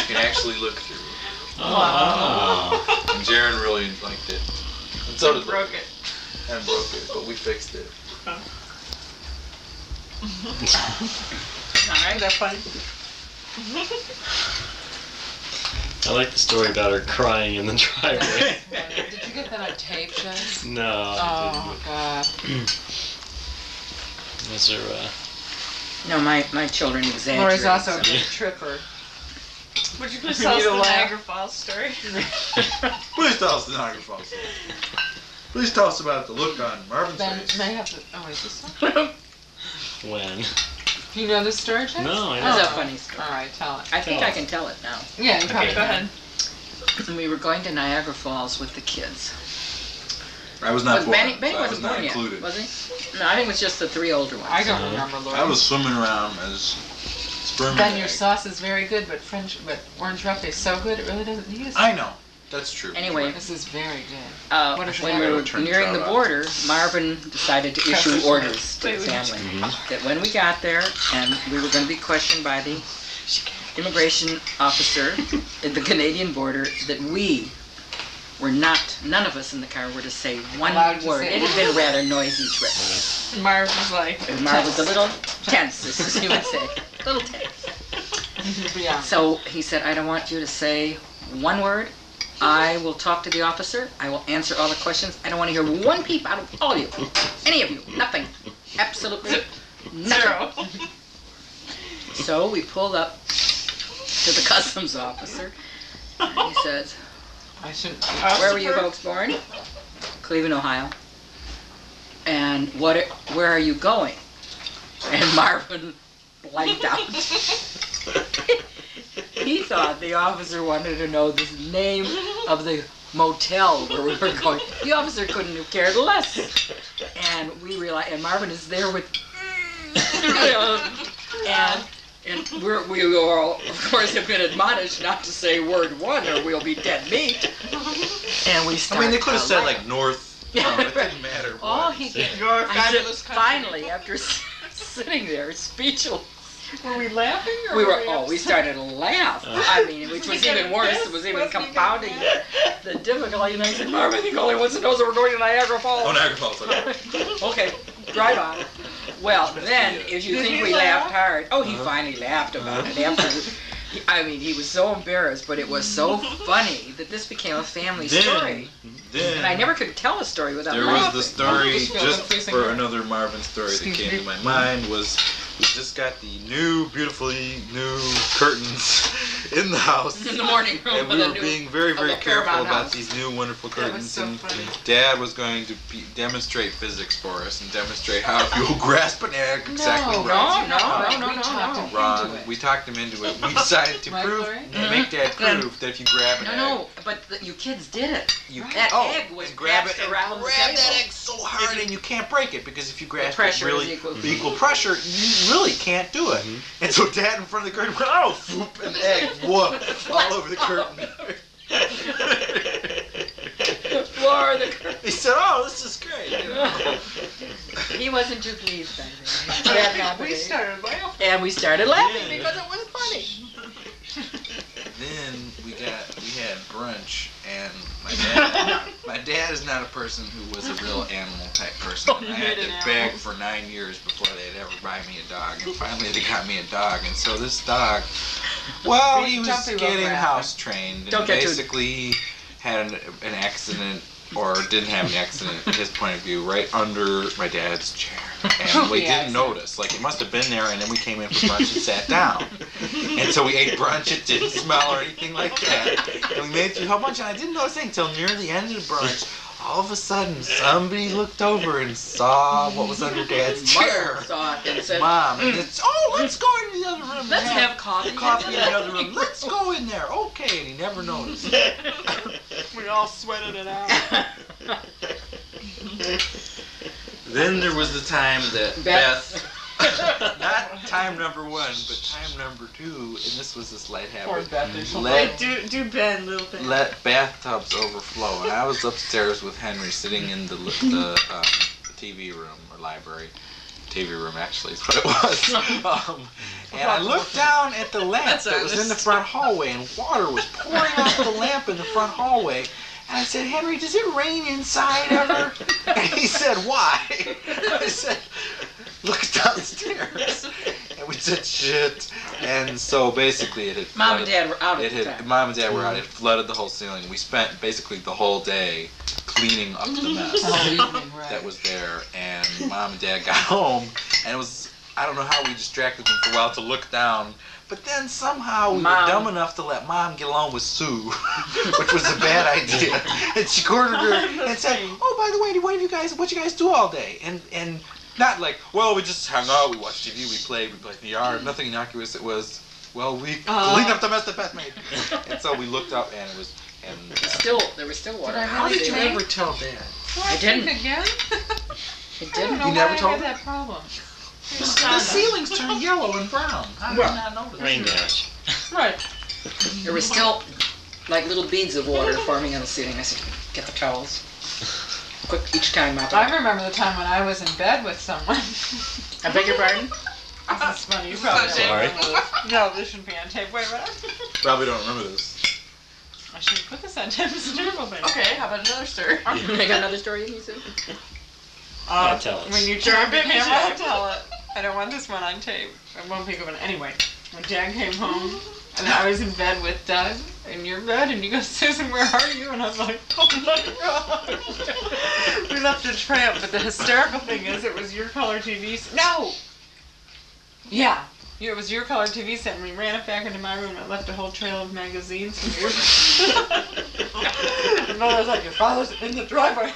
you can actually look through. Wow. And Jaron really liked it. And so did Broke it. And broke it, but we fixed it. Alright, that's fun. I like the story about her crying in the driveway. Did you get that on tape, Jess? No. Oh, God. Was there, No, my children exaggerate. Laurie's also a big tripper. Would you please tell us the Niagara Falls story? Please tell us the Niagara Falls story. Please tell us about the look on Marvin's Ben face. may have to. Oh, wait, this one? when? Do you know this story, Jess? No, I It's don't. a funny story. All right, tell it. I think I can tell it now. Yeah, you probably Okay, go can. ahead. We were going to Niagara Falls with the kids. I was not born, Benny so I was wasn't not born yet, included. was he? No, I think it was just the 3 older ones. I don't remember, Laurie. I was swimming around as sperm. Ben, your sauce is very good, but orange rough is so good it really doesn't need a I know. That's true. Anyway, This is very good. What is when it? we were Turn nearing the trout out. border, Marvin decided to issue Trust orders to Wait, the we- family that when we got there and we were going to be questioned by the immigration officer at the Canadian border, that we were not, none of us in the car were to say one Allowed to word. say It had been a rather noisy trip. Marv was like, And Marv was a little tense, as he would say. A little tense. Yeah. So he said, I don't want you to say one word. I will talk to the officer. I will answer all the questions. I don't want to hear one peep out of all of you. Any of you. Nothing. Absolutely nothing. 0. So we pulled up to the customs officer. He says, I shouldn't. where were you folks born? Cleveland, Ohio. And where are you going? And Marvin blanked out. He thought the officer wanted to know the name of the motel where we were going. The officer couldn't have cared less. And we realized, and Marvin is there with, and we all, of course, have been admonished not to say word one or we'll be dead meat. And we I started. mean, they could have said like north. Yeah, It didn't matter. all what. he could. Your I said, fabulous country. finally, after sitting there speechless, Were we laughing or we were. upset? Oh, we started to laugh. I mean, which was even worse. It was even compounding the difficulty. And I said, Marvin, I think all he wants to know is that we're going to Niagara Falls. Oh, Niagara Falls. Okay. Okay, drive on. Well, then, if you Did think he we laugh? laughed hard, oh, he finally laughed about it after. I mean, he was so embarrassed, but it was so funny that this became a family story. Then And I never could tell a story without there was laughing. the story, just feel just confusing for here. another Marvin story that Excuse came me. to my mind was we just got the beautifully new curtains in the house. In the morning room And of we the were new- being very, of very the careful Paramount about house. these new wonderful That was curtains. so And funny. Dad was going to demonstrate physics for us and demonstrate how if you grasp an egg exactly No, right. no, We talked him Wrong. into it. We talked him into it. We decided to Right, prove, Laurie? make Dad prove that if you grab an egg, No, but you kids did it. you That oh, egg was and grab it passed and around the grab that table. egg so hard and you can't break it because if you grasp it pressure really is equal. with equal pressure, you really can't do it. And so Dad in front of the curtain went, oh, whoop, and the egg whoop all over the curtain. Floor the curtain. He said, oh, this is great. You know? He wasn't too pleased by that. We started laughing. And we started laughing Yeah. because it was funny. Then we had brunch, and my dad is not a person who was a real animal type person. Oh, you I had made to an beg animal. for 9 years before they'd ever buy me a dog, and finally they got me a dog. And so this dog, well, he was Don't be getting real house trained, Don't and get too- basically had an accident. Or didn't have an accident, in his point of view, right under my dad's chair. And we Yeah, didn't notice. Like, it must have been there, and then we came in for brunch and sat down. And so we ate brunch, it didn't smell or anything like that. And we made it through a whole bunch, and I didn't notice anything until near the end of the brunch. All of a sudden, somebody looked over and saw what was under Dad's chair. Mother saw it and said, Mom, and it's, oh, let's go into the other room. and let's have coffee. coffee in the other room. Let's go in there. Okay, and he never noticed. We all sweated it out. Then there was the time that Beth. not time number 1, but time number 2, and this was a slight Poor habit. Beth. There's Let, Do Ben, little Ben. let bathtubs overflow. And I was upstairs with Henry sitting in the TV room or library, TV room, actually, is what it was. And I looked down at the lamp that was in the front hallway, and water was pouring off the lamp in the front hallway. And I said, Henry, does it rain inside ever? And he said, why? I said, look downstairs. And we said, shit. And so basically it had flooded. Mom and Dad were out at the time. Mom and Dad were out. It flooded the whole ceiling. We spent basically the whole day cleaning up the mess that was there. And Mom and Dad got home, and it was, I don't know how we distracted them for a while to look down. But then somehow we were dumb enough to let Mom get along with Sue, which was a bad idea. And she cornered her and said, oh, by the way, what you guys do all day? And not like, well, we just hung out, we watched TV, we played in the yard, nothing innocuous. It was, well, we cleaned up the mess that Beth made. And so we looked up, and it was, and there was still water. how did you ever tell Dad? I didn't. Again? It I don't didn't. know You never why told I had him? that problem. The ceilings turned yellow and brown. How did I not notice? Rain damage. Right. There was still like little beads of water forming on the ceiling. I said, get the towels. Quick, each time mop it I up. remember the time when I was in bed with someone. I beg your pardon? That's funny. You probably don't Sorry. remember this. No, this shouldn't be on tape. Wait a minute. Probably don't remember this. I should put this on tape. It's a terrible thing. Okay, how about another story? I got another story you said? Tell us. When you turn the camera, I'll tell it. I don't want this one on tape. I won't pick up on it. Anyway, when Dad came home, and I was in bed with Doug, in your bed, and you go, Susan, where are you? And I was like, oh my God. We left a tramp, but the hysterical thing is, it was your color TV set. No! Yeah. It was your color TV set, and we ran it back into my room, and I left a whole trail of magazines. And I was like, your father's in the driveway.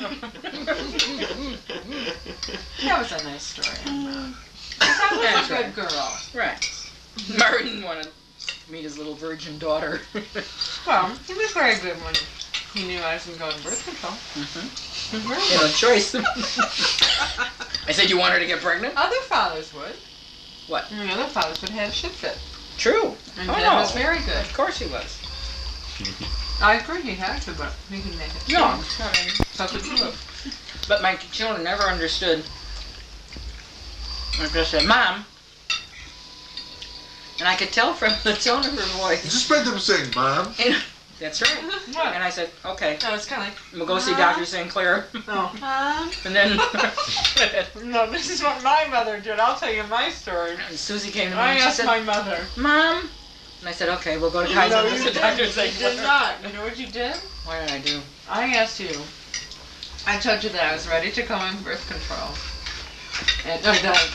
That was a nice story. I was That's a right. good girl. Right. Martin wanted to meet his little virgin daughter. Well, he was very good when he knew I was going to go on birth control. You know, choice. I said, you want her to get pregnant? Other fathers would. What? And the other fathers would have shit fit. True. And Dad was very good. Of course he was. I agree he had to, but he can make it. No. So could you have. But my children never understood. I just said, Mom. And I could tell from the tone of her voice. You spent them saying, Mom. And, that's right. What? And I said, okay, No, it's kind of like, we'll go see Dr. St. Clair. no. And then No, this is what my mother did. I'll tell you my story. and Susie came to me I and she asked said, my mother. Mom. And I said, okay, we'll go to Kaiser. No, and you visit didn't. Dr. St. You did Clair. not. You know what you did? What did I do? I asked you. I told you that I was ready to go on birth control. And,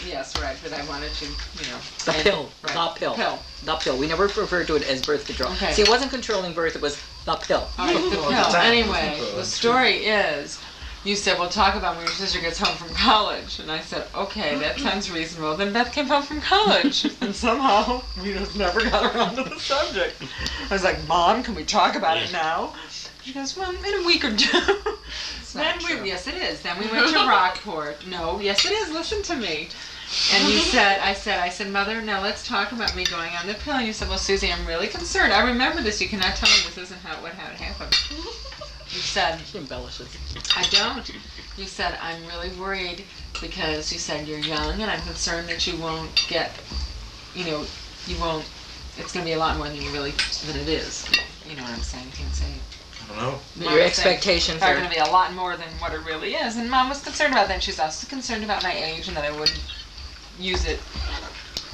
yes, right, but I wanted you, you know. The pill. Right. The pill. Pill. The pill. We never referred to it as birth control. Okay. See, it wasn't controlling birth, it was the pill. All right, the pill. Anyway, the story is, you said, we'll talk about when your sister gets home from college. And I said, okay, that sounds reasonable. Then Beth came home from college. And somehow, we just never got around to the subject. I was like, Mom, can we talk about it now? She goes, well, in a week or two. Then yes, it is. Then we went to Rockport. No, yes, it is. Listen to me. And you said, I said, Mother, now let's talk about me going on the pill. And you said, well, Susie, I'm really concerned. I remember this. You cannot tell me this isn't how it happened. You said, She embellishes. I don't. You said, I'm really worried because you said you're young and I'm concerned that you won't get, you know, you won't, it's going to be a lot more than it is. You know what I'm saying? You can't say it. I don't know. Your expectations are are going to be a lot more than what it really is. And Mom was concerned about that. She's also concerned about my age and that I wouldn't use it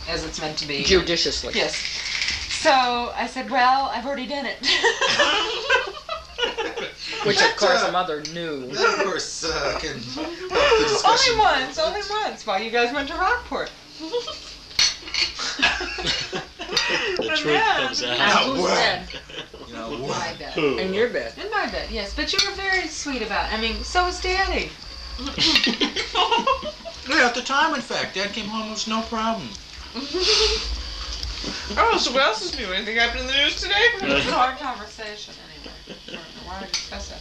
as it's meant to be. judiciously. Yes. So I said, well, I've already done it. Which, of course, Mother knew. That, of course, can help the discussion. Only once, while you guys went to Rockport. The truth comes And out. who's well. dead? You know, In my bed. Who? In your bed. In my bed, yes. But you were very sweet about it. I mean, so was Daddy. yeah, at the time, in fact, Dad came home, it was no problem. Oh, so what else is new? Anything happened in the news today? It was a hard conversation, anyway. I don't know why to discuss it.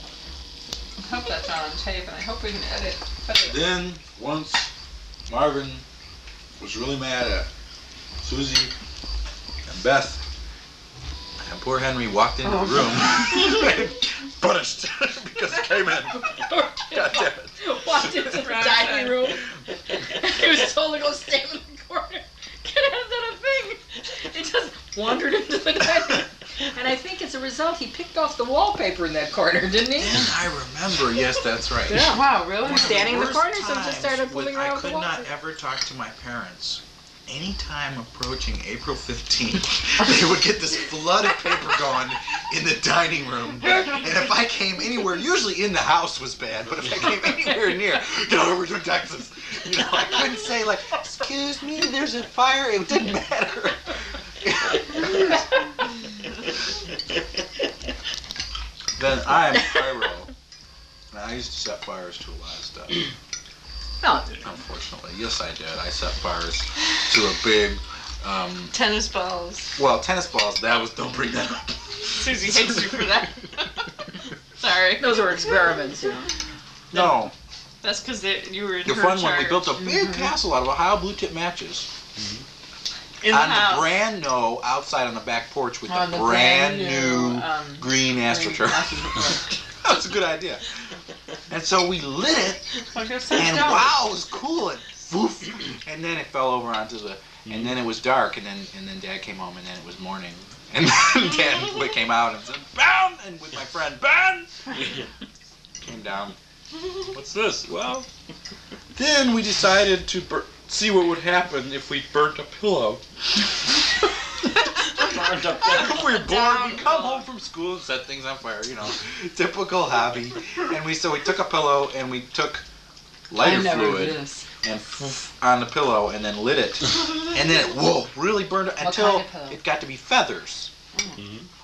I hope that's not on tape, and I hope we can edit. Then, once, Marvin was really mad at Susie and Beth. And poor Henry walked into the room. Punished because he came in. God damn it. Walked into the dining room. He was told to go stand in the corner. Get out of that thing. He just wandered into the dining room. And I think as a result, he picked off the wallpaper in that corner, didn't he? And I remember, yes, that's right. Yeah. Wow, really? Standing in the Worst corner, so just times started when fooling around I with the could not wallpaper. ever talk to my parents. Anytime approaching April 15th, they would get this flood of paper going in the dining room. And if I came anywhere, usually in the house was bad, but if I came anywhere near, get over to Texas. You know, I couldn't say like, excuse me, there's a fire. It didn't matter. Then I'm pyro. And I used to set fires to a lot of stuff. No, Unfortunately, yes, I did. I set fires to a big, Tennis balls. well, tennis balls. That was, don't bring that up. Susie hates you for that. Sorry. those were experiments, you know. No, That's because you were in the her fun one. We charge. built a big castle out of Ohio blue tip matches in the on house. the brand new outside on the back porch with On the the brand brand new new, green astroturf. That was a good idea. And so we lit it, I guess that's and dope. wow, it was cool. And woof, and then it fell over onto the, and then it was dark, and then Dad came home, and then it was morning, and then Dad came out and said, "Ben!" and with my friend Ben, came down. What's this? Well, then we decided to see what would happen if we burnt a pillow. If we were bored, we come home from school and set things on fire, you know, typical hobby. And we took a pillow and we took lighter I never fluid did this. and on the pillow and then lit it. And then it, really burned it until kind of pillow? it got to be feathers.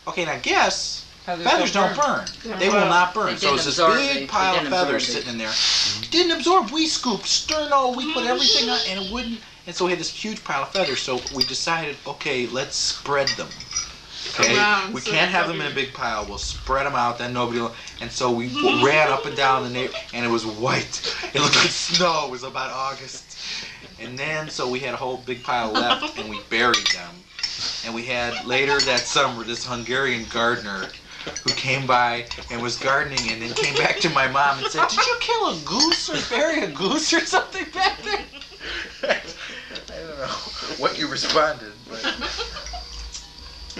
Okay, now guess, Feathers feathers don't burn. They will not burn. They So didn't it's this absorb, big they pile of didn't absorb feathers it. sitting in there. Didn't absorb. We scooped sterno. We put everything on, and it wouldn't. And so we had this huge pile of feathers. So we decided, okay, let's spread them. Okay, Around, we so can't have them nobody- in a big pile. We'll spread them out. Then nobody will. And so we ran up and down the neighborhood, and it was white. It looked like snow. It was about August. And then so we had a whole big pile left, and we buried them. And we had later that summer this Hungarian gardener who came by and was gardening and then came back to my mom and said, "Did you kill a goose or bury a goose or something back there?" I don't know what you responded, but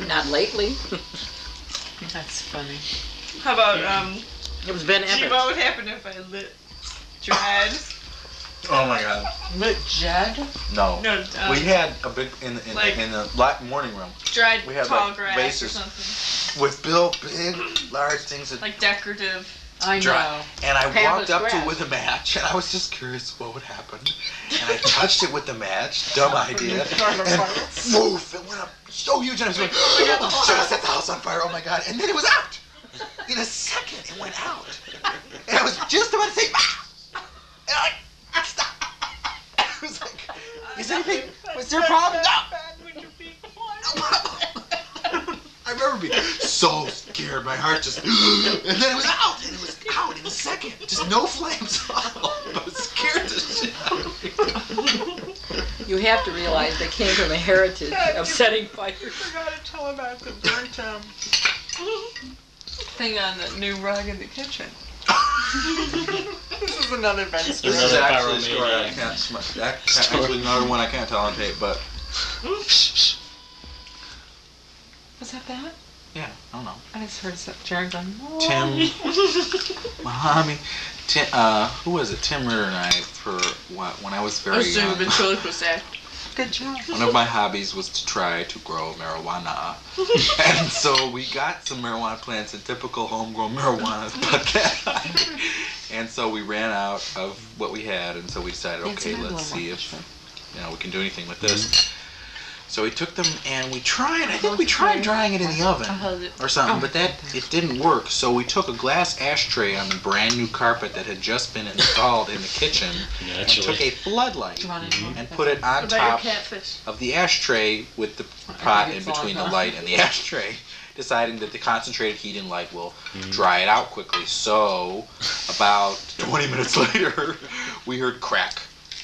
Not lately. That's funny. How about, It was Ben gee, Evans. what would happen if I lit dread? oh my God, Lit Jed? no. No, We had a big in the like- morning room dried we had, tall like, grass vases. or something. with big, large things that Like decorative. I dry. know. And I Pamela's walked up to grass. it with a match, and I was just curious what would happen. And I touched it with the match, dumb idea, and woof, it went up so huge, and I was like, oh, shit, I set the house on fire, oh my God. And then it was out. In a second, it went out. And I was just about to say, ah! And I like, stop. I was like, is anything, was there a problem? No. I remember being so scared, my heart just, and then it was out, and it was out in a second, just no flames at all. I was scared to shit out of me. You have to realize they came from a heritage of setting fires. Forgot to tell about the burnt thing on the new rug in the kitchen. This is another Ben story. This is Another actually a story I pyromaniac. can't, actually another one I can't tell on tape, but, Was that that? yeah, I don't know. I just heard Jared going, "Mom." Tim, Mahami, Tim, who was it? Tim Ritter and I, for when I was I very was doing a young, ventriloquist act. Good job. one of my hobbies was to try to grow marijuana. And so we got some marijuana plants in typical homegrown marijuana, but that, and so we ran out of what we had, and so we decided, okay, let's see if, we can do anything with this. So we took them and we tried, I think we tried drying it in the oven I held it. or something, but it didn't work. So we took a glass ashtray on the brand new carpet that had just been installed in the kitchen and took Naturally. a floodlight Do you want to and put it on What about your top catfish? of the ashtray with the pot think in it's all between the gone. light and the ashtray, deciding that the concentrated heat and light will dry it out quickly. So about 20 minutes later, we heard crack.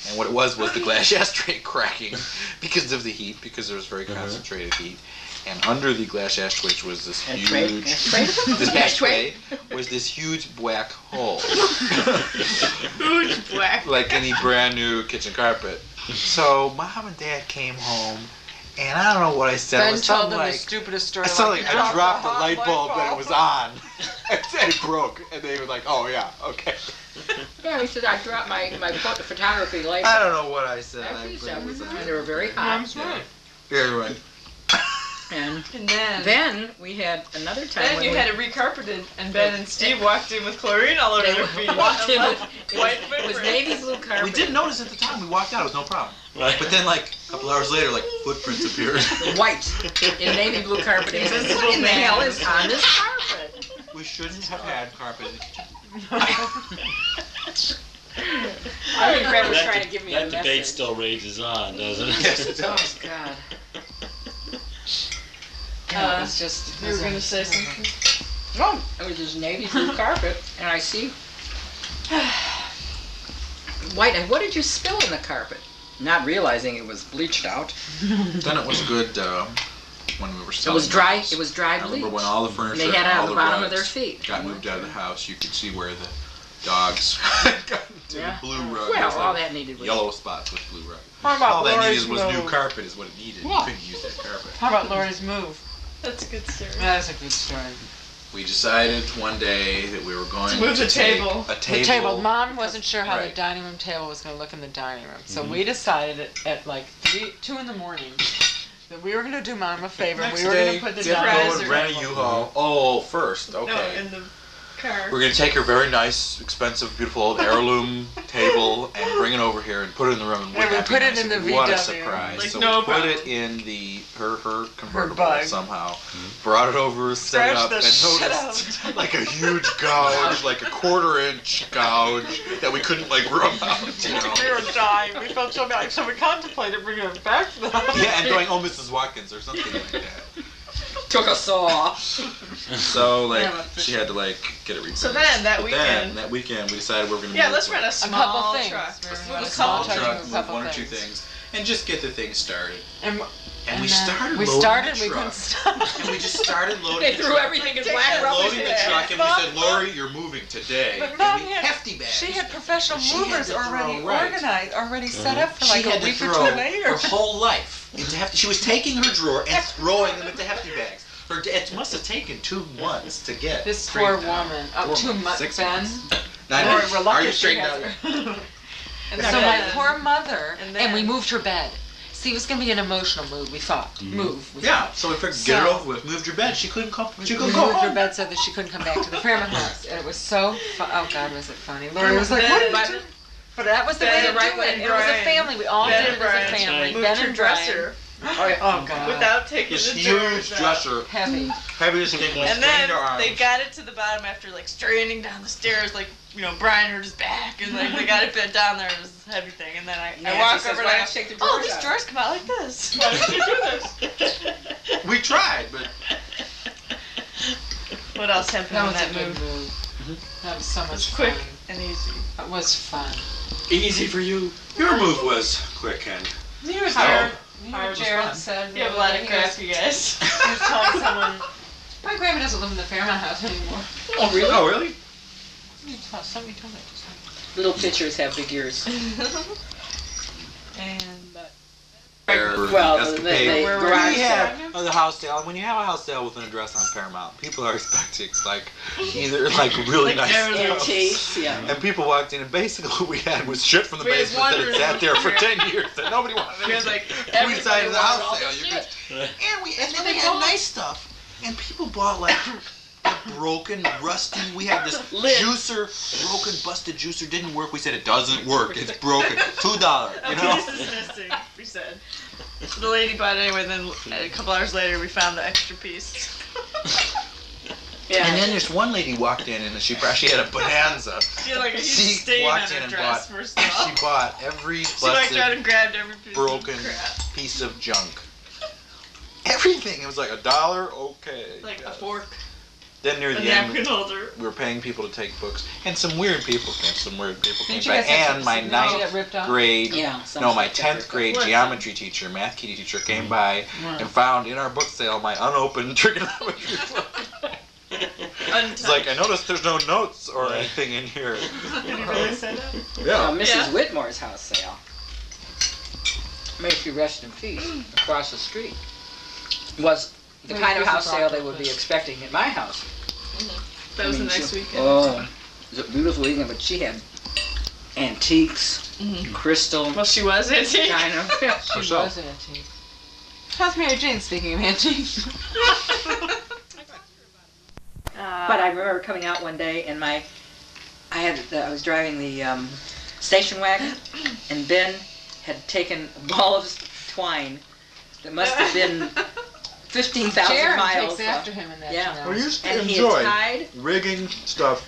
And what it was the glass ashtray cracking because of the heat, because there was very concentrated heat. And under the glass ashtray was this huge, this ashtray was this huge black hole, Huge black. like any brand new kitchen carpet. So Mom and Dad came home, and I don't know what I said. It Ben was told something them the like, stupidest story. I saw like you I dropped the hot light bulb and it was bulb. on, and it broke, and they were like, "Oh yeah, okay." Yeah, he said I dropped my photography light. I don't know what I said. And It was they were very hot. Mom's right. You're right. And And then we had another time then when you we had it recarpeted, and Ben and Steve walked in with chlorine all over their feet. walked in with white it was footprints. navy blue carpet. We didn't notice at the time. We walked out. It was no problem. Right. But then, like a couple hours later, like footprints appeared. White in navy blue carpet. He says, "What in the hell is on this carpet?" We shouldn't have had carpet. I think Brad was trying to give me a that debate message. still rages on, doesn't it? Yes, it Oh does. God. Yeah, it was just. You were going to say something? No, it was this navy blue carpet, and I see white. And what did you spill in the carpet? Not realizing it was bleached out. Then it was good when we were It selling. was dry. the house. It was dry I remember bleach. when all the furniture, They had it and on all the the bottom of rugs their feet. got moved out of the house. You could see where the dogs got into Yeah. the blue rug. Well, There's, all like, that needed was yellow spots with blue rug. How about All that Laurie's needed was new move? carpet is what it needed. Yeah. You couldn't use that carpet. How about Laurie's move? That's a good story. That is a good story. We decided one day that we were going To move the take table. a table. The table. Mom wasn't sure how the Right. dining room table was going to look in the dining room, so Mhm. we decided at like 2 in the morning that we were going to do Mom a favor. Next We were day, going to put the get dining going, room rent a U-Haul. Oh, first, okay. No, in the car. We're gonna take her very nice, expensive, beautiful old heirloom table and bring it over here and put it in the room. And And we wouldn't that be put it nice? in the What a VW. surprise! Like, so no we put problem. it in the her convertible bug. somehow. Brought it over, set it Scratched up, the and shit noticed like a huge gouge, like a 1/4-inch gouge that we couldn't like rub out. You know? We were dying. We felt so bad. So we contemplated bringing it back to the house. Yeah, and going, oh, Mrs. Watkins or something like that. Took a saw. So like she had to like get it repaired. So then, that But weekend- that weekend we decided we were gonna Yeah, move let's like, rent a A small couple things. truck. We were Move gonna a a small couple truck. truck, move a move couple one or two things. things, and just get the thing started. And we then started we loading started, the we truck. couldn't stop. And we just started loading They the threw truck. everything in Take black that rubbish. Loading the truck, and we said, Laurie, you're moving today. But And Mom we had- hefty bags. She had professional She had movers to throw, already right. organized, already set up for like she a had to week or throw 2 later. her whole life into hefty. She was taking her drawer and throwing them into hefty bags. It must have taken 2 months to get. This straight poor down. woman. 4 2 months, months, 6 Ben. months. 9 Lori, months. we're Are lucky you she straightened has out? her. And So then- my poor mother, and and we then- moved her bed. See, it was going to be an emotional move, we thought. Move. We Yeah, thought. so we figured get it So- over with. Moved your bed. She couldn't come. She We couldn't go moved her home. bed so that she couldn't come back to the Fairmont house. And it was so oh God, was it funny. Lori was like, Ben- what are you Ben- doing? But that was the Ben way to and do it. Brian. It was a family. We all Ben did and it as Brian. a family. Moved Ben her and Brian. dresser Oh God. without taking This the huge drawers out. dresser, Heavy. heaviest thing was And then strained our arms. they got it to the bottom after like straining down the stairs, like Brian hurt his back, and like they got it bent down there. It was a heavy thing, and then I Nancy walk says, over "Why and I don't you take the oh, drawers these out?" drawers come out like this. Why don't you do this? We tried, but What else happened That in was that a good move? move. That was so It much was quick fun. and easy. It was fun. Easy for you. your move was quick and You know what Hard. Jared, Jared said? You have a lot of he crap, was- you guys. He was telling someone, my grandma doesn't live in the Fairmont house anymore. Oh, really? Oh, really? Somebody told me just now. Little pictures have big ears. And Well, Escapade. the We garage had the house sale, and when you have a house sale with an address on Paramount, people are expecting like either like really Like nice heirloom. stuff. antiques, yeah. And people walked in, and basically what we had was shit from the We had basement that had one sat there for room. 10 years that nobody wanted. we had like We everybody decided the wanted house all sale. this You're shit. good. And then we had nice stuff, and people bought like broken, rusty. We had this Lid. juicer, broken, busted juicer. Didn't work. We said it doesn't work. It's broken. $2. A You know. piece is missing, we said. So the lady bought it anyway, then a couple hours later we found the extra piece. Yeah. And then this one lady walked in, and she had a bonanza. She had like a huge She stain on walked in her and dress, bought. first of all. She bought every She walked out busted, and grabbed every piece broken of crap. piece of junk. Everything. It was like $1. Okay. Like a yes. fork, Then near a the end, napkin holder. we were paying people to take books, and some weird people came. Some weird people came Didn't you by, guys have and some my signature that 9th ripped off? grade, Yeah. no, my 10th grade What? geometry teacher, math kitty teacher, came by and found in our book sale my unopened trigonometry book. It's like, I noticed there's no notes or anything in here. Did he really say that? Yeah. Mrs. Yeah. Whitmore's house sale. may she rest in peace, across the street, was the kind of house sale they would be expecting at my house. That was the next weekend. Oh, it was a beautiful weekend, but she had antiques, crystal, Well, she was antique. china. She was an antique. How's Mary Jane, speaking of antiques? But I remember coming out one day and I was driving the station wagon, and Ben had taken a ball of twine that must have been 15,000 Jared miles. takes after him in that. Yeah. You know. We used to And he enjoy had tied. rigging stuff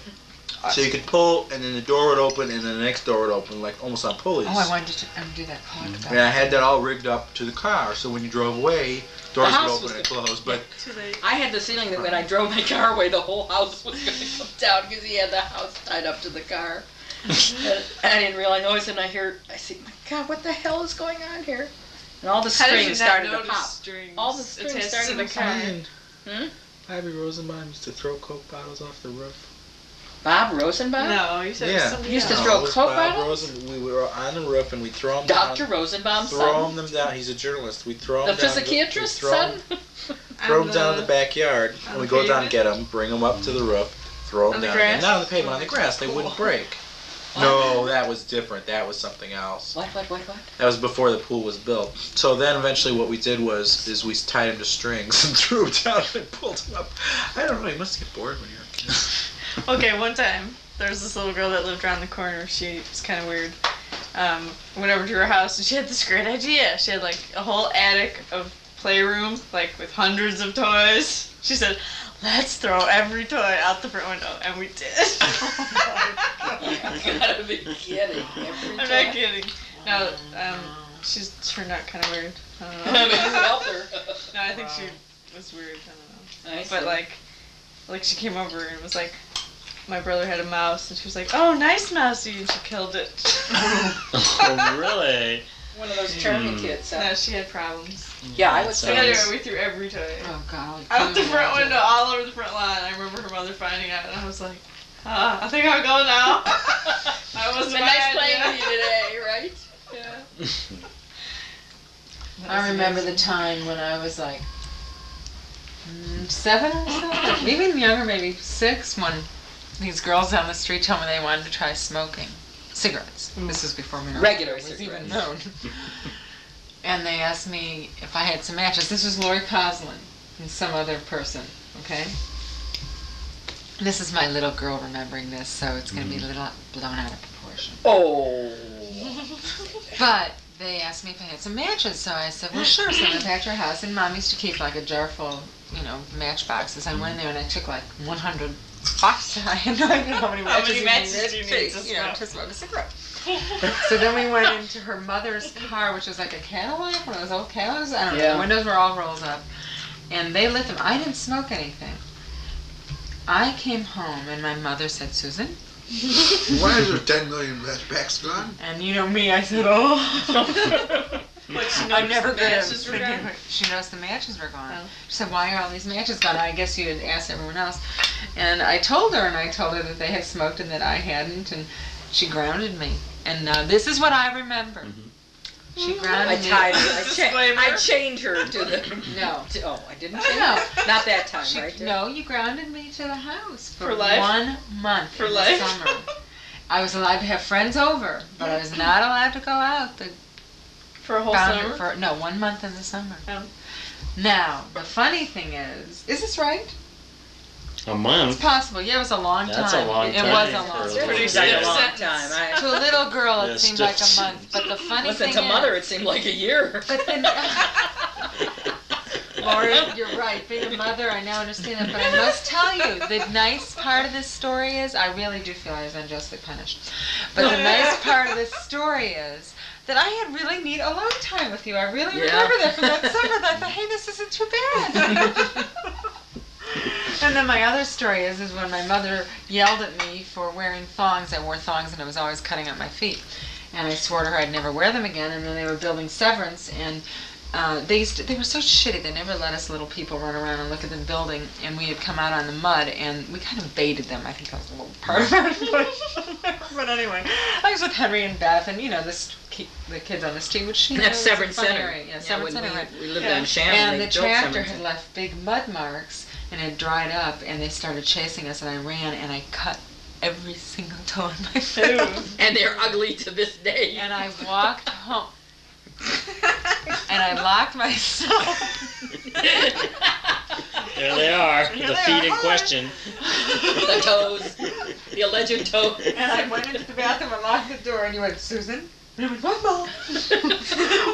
so you could pull, and then the door would open, and then the next door would open, like almost on pulleys. Oh, I wanted to do that part about And I had that all rigged up to the car, so when you drove away, doors would house open was and close. But Too late. I had the feeling that when I drove my car away, the whole house was going to come down because he had the house tied up to the car. And I didn't realize. All of a sudden, I see, my God, what the hell is going on here? And all the How did strings you not started to notice pop. strings All the strings attached started to the to car? Hmm? Ivy Rosenbaum used to throw Coke bottles off the roof. Bob Rosenbaum? No, you said it was Yeah. somebody He used to else. throw it was Coke Bob bottles? We were on the roof, and we'd throw them down. Dr. Rosenbaum's Throw son? them down. He's a journalist. We'd throw The them down. psychiatrist's we'd son? Throw On them down in the backyard, on and we the go down and pavement? get them, bring them up to the roof, throw them On the down. grass? Not on the pavement, on the grass. They wouldn't break. No, that was different. That was something else. What? That was before the pool was built. So then eventually what we did is we tied him to strings and threw him down and pulled him up. I don't know, you must get bored when you're a kid. Okay, one time there was this little girl that lived around the corner. She was kind of weird. Went over to her house and she had this great idea. She had like a whole attic of playrooms, like with hundreds of toys. She said, "Let's throw every toy out the front window," and we did. You gotta be kidding. I'm not kidding. No, she's turned out kind of weird. I don't know. I mean, you helped her. No, I think she was weird. I don't know. I But see. like she came over and was like, my brother had a mouse, and she was like, "Oh, nice mousey," and she killed it. Oh, really? One of those charming kids. Huh? No, she had problems. Yeah, I would So say. anyway, we threw every toy Oh God. out the front window, all over the front lawn. I remember her mother finding out, and I was like, I think I'll go now. That It's wasn't been my nice playing idea. with you today, right? Yeah. I remember the time when I was like 7 or so, even younger, maybe 6, when these girls down the street told me they wanted to try smoking cigarettes. This was before marijuana Regular was even cigarettes. known. And they asked me if I had some matches. This was Laurie Coslin and some other person, okay? This is my little girl remembering this, so it's going to be a little blown out of proportion. Oh. But they asked me if I had some matches, so I said, well, sure. So I went back to her house, and Mom used to keep like a jar full, match boxes. I went in there and I took like 100 boxes. I had no idea how many matches, many matches do you need to smoke a cigarette. So then we went into her mother's car, which was like a Cadillac, one of those old Cadillacs. I don't know. Yeah. The windows were all rolled up, and they lit them. I didn't smoke anything. I came home, and my mother said, "Susan." Why is there 10 million packs gone? And you know me, I said, "Oh." But she I'm noticed never the good at matches were thinking. gone? She noticed the matches were gone. Oh. She said, "Why are all these matches gone?" I guess you had asked everyone else. And I told her that they had smoked and that I hadn't, and she grounded me. And this is what I remember. She I grounded me. tied her. Disclaimer. I chained her to the. No. Oh, I didn't No, chain no. her? Not that time, She, right? no, you grounded me to the house for For life? 1 month For in life? the summer. I was allowed to have friends over, but I was not allowed to go out. The For a whole boundary summer? for 1 month in the summer. Oh. Now, the funny thing is this right? A It's month? possible. Yeah, it was a long time. That's a long It time was a for long a time. little Pretty Seems like a stiff long sentence. time. To a little girl, it Yeah, seemed like a stiff. month. But the funny Listen, thing to mother, is, it seemed like a year. but then, Laurie, you're right. Being a mother, I now understand that. But I must tell you, the nice part of this story is, I really do feel I was unjustly punished. But the nice part of this story is that I had really neat alone time with you. I really remember that from that summer. That I thought, hey, this isn't too bad. And then my other story is when my mother yelled at me for wearing thongs. I wore thongs and I was always cutting up my feet. And I swore to her I'd never wear them again. And then they were building Severance, and they were so shitty. They never let us little people run around and look at them building. And we had come out on the mud, and we kind of baited them. I think that was a little part of it. But anyway, I was with Henry and Beth, and the the kids on this team, which she That's knows Severn is a fun Center. area. Yeah, Severn when Center, right. we lived Yeah. on Shannon. And they the built tractor Severn had Center. left big mud marks, and it dried up, and they started chasing us, and I ran, and I cut every single toe in my foot. And they're ugly to this day. And I walked home. And I locked myself. There they are, Here the they feet are. in question. The toes. The alleged toes. And I went into the bathroom and locked the door, and you went, Susan? And I went, what, Mom?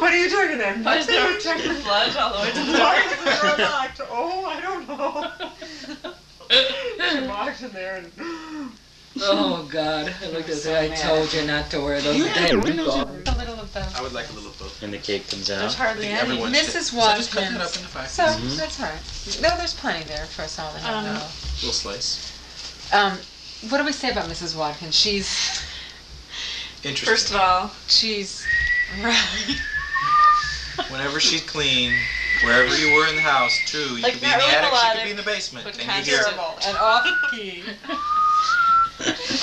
What are you doing in there? Why is there a check of blood all the way to the door? Why is the door locked? Oh, I don't know. She walked in there and... Oh, God. I looked at so her. I mad. told you not to wear those Yeah, damn when those balls. A little of those. I would like a little both. And the cake comes There's out. hardly I think any. everyone Mrs. should. So just cut that up Watkins. into 5 So, pieces. that's all right. No, there's plenty there for us all to have. Little slice. What do we say about Mrs. Watkins? She's Interesting. First of all, right. Whenever she's clean, wherever you were in the house, true, you Like, could be in not the really attic, she melodic, could be in the basement, but and kind you hear of- Terrible and off key.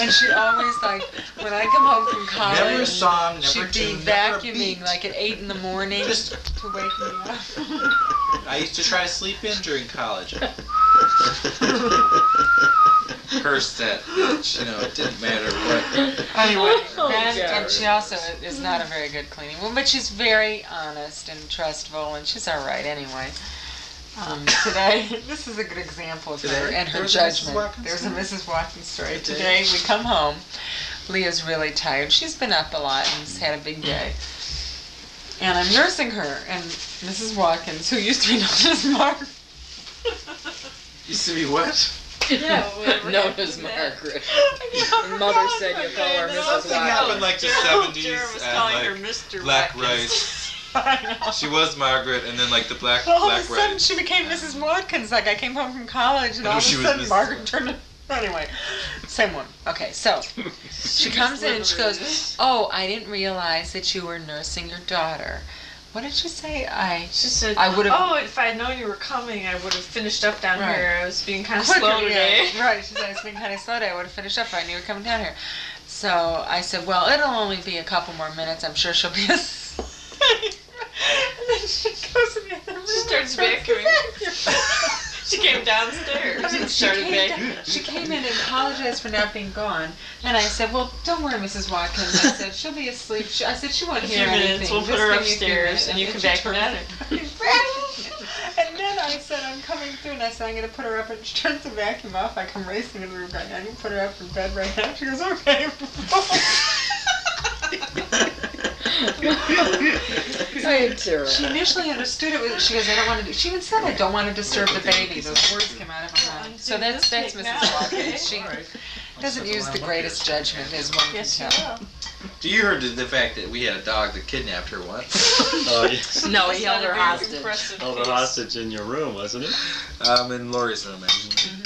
And she always, like, when I come home from college, never a song, never a she'd be tune, never a vacuuming beat. like at 8 in the morning Just, to wake me up. I used to try to sleep in during college. Cursed that, you know, it didn't matter what. Anyway, Oh, and God. she also is not a very good cleaning woman, but she's very honest and trustful, and she's all right anyway. Today, this is a good example of her Today? and There her was a Mrs. judgment. Watkins There's a story? Mrs. Watkins story. Today? Today we come home. Leah's really tired. She's been up a lot and has had a big day. And I'm nursing her, and Mrs. Watkins, who used to be known as Mark, Used to be what? yeah, whatever Known happened as to that. Margaret. Your mother said you call her Mrs. Something Watkins. happened like the Jared 70s was and calling her like Mr. Black Watkins. Rice. I know. She was Margaret, and then like the Black All of a Rice. sudden, she became Mrs. Watkins. Like, I came home from college, and I all knew of a she was sudden, Mrs. Margaret turned into... Anyway, same one. Okay, so she comes in and she goes, "Oh, I didn't realize that you were nursing your daughter." What did she say? She said, I would've- "Oh, if I had known you were coming, I would have finished up down Right. here. I was being kind of Quicker, slow today." yeah. Right, she said, "It's been kind of slow today. I would have finished up if I knew you were coming down here." So I said, "Well, it'll only be a couple more minutes. I'm sure she'll be asleep." And then she goes in the other room. She starts and vacuuming. She came downstairs I mean, and started baking. she came in and apologized for not being gone. And I said, "Well, don't worry, Mrs. Watkins." I said, "She'll be asleep." I said, "She won't A hear few minutes, anything. we'll put Just her give me a few upstairs minutes." and you can then vacuum she at turns- And then I said, "I'm coming through," and I said, "I'm going to put her up." And she turns the vacuum off. I come racing into the room going, "I can put her up in bed right now." She goes, "Okay." She initially understood it was. She goes, "I don't want to do." She even said, "I don't want to disturb the baby." Those words came out of her mouth. So that's This cake now, Mrs. okay. Watkins. She doesn't use the greatest judgment, as one Yes, can you tell. will. You heard the fact that we had a dog that kidnapped her once. Oh, yes. No, That's he not held a her very hostage. impressive Held a case. hostage in your room, wasn't it? In Laurie's room, actually.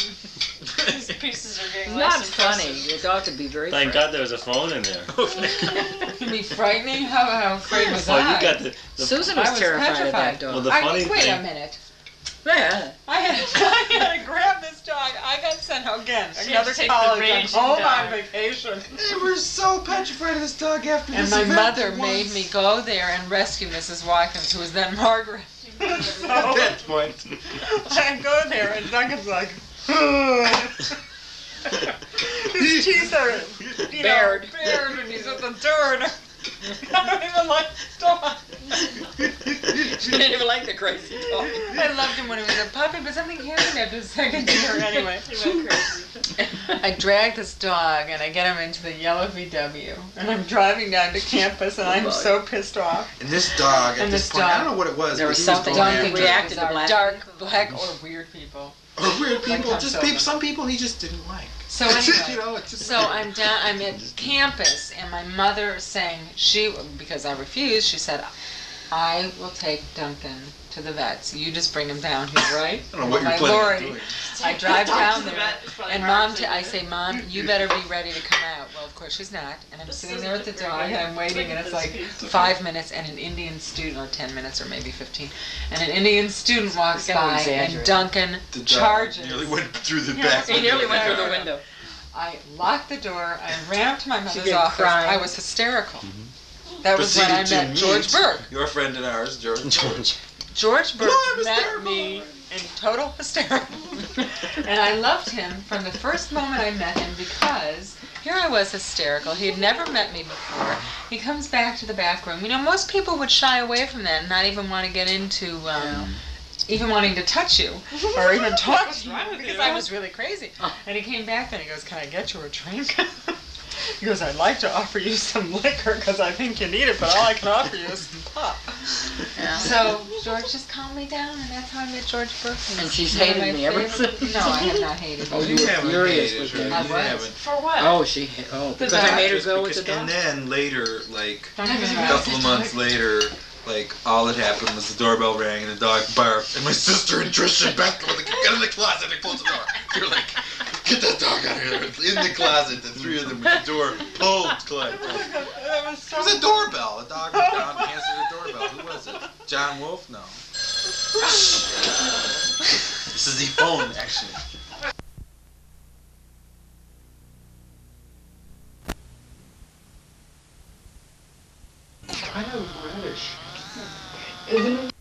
These pieces are getting Not less funny. impressive. Your dog could be very Thank funny. God there was a phone in there. It can be frightening. How afraid was Oh, I? you got the Susan I was was terrified of petrified. that dog. Well, the I funny mean, wait a thing. minute. Yeah. I had to grab this dog. I got sent home again. She had Another to take the college. I'm raging home dog. on vacation. They were so petrified of this dog after And this my event mother once. made me go there and rescue Mrs. Watkins, who was then Margaret. At So that point. I go there and Duncan's like, his teeth are, Bared. bared, and he's at the door. And I don't even like the dog. She didn't even like the crazy dog. I loved him when he was a puppy, but something happened after the second year anyway. He went crazy. I drag this dog and I get him into the yellow VW, and I'm driving down to campus, and I'm so pissed off. And this dog, at And this this point, I dog- don't know what it was, There but was he something was going Duncan after. reacted to Bizarre, black dark, people. black, or weird people. Or weird people, Like just Tom people. Selleck. Some people he just didn't like. So anyway, You know, it's just so I'm down. I'm at campus, and my mother is saying because I refused. She said, "I will take Duncan to the vets. You just bring him down here, right?" I don't know what My you're planning on Lori, doing. I drive down To the there, vet is probably and hard Mom, to I do. say, "Mom, you better be ready to come out." Well, of course she's not, and I'm This sitting isn't there at the very dog, good. and I'm waiting, Look and at it's this like piece. 5 minutes, and an Indian student, or 10 minutes, or maybe 15, and an Indian student walks You're gonna by, and exaggerate. Duncan The dog charges. nearly went through the Yeah, back. He nearly window. went through the window. I locked the door. I ran up to my mother's began office. crying. I was hysterical. That was when I proceeded to met George meet Burke. Your friend and ours, George. George Burke Oh, I'm met hysterical. me in total hysteria. And I loved him from the first moment I met him because here I was hysterical. He had never met me before. He comes back to the back room. You know, most people would shy away from that and not even want to get into even wanting to touch you or even talk to you because I was really crazy. And he came back and he goes, "Can I get you a drink?" He goes, "I'd like to offer you some liquor because I think you need it, but all I can offer you is some pop." Yeah. So George just calmed me down, and that's how I met George Burke. And she's one of hated my me ever favorite- since. No, I have not hated Oh, you. you were haven't furious hated with her. me. I You was. haven't. For what? Oh, because I made her Just go with the because- dog. And then later, like Don't a even couple of months later, like all that happened was the doorbell rang and the dog barked, and my sister and Trisha and Beth were like, "Get in the closet and close the door." You're like, "Get that dog out of here!" It's in the closet. The three of them with the door pulled closed. It was a doorbell. A dog went down and answered the doorbell. Who was it? John Wolfe? No. This is the phone, actually. Kind of reddish. Isn't it?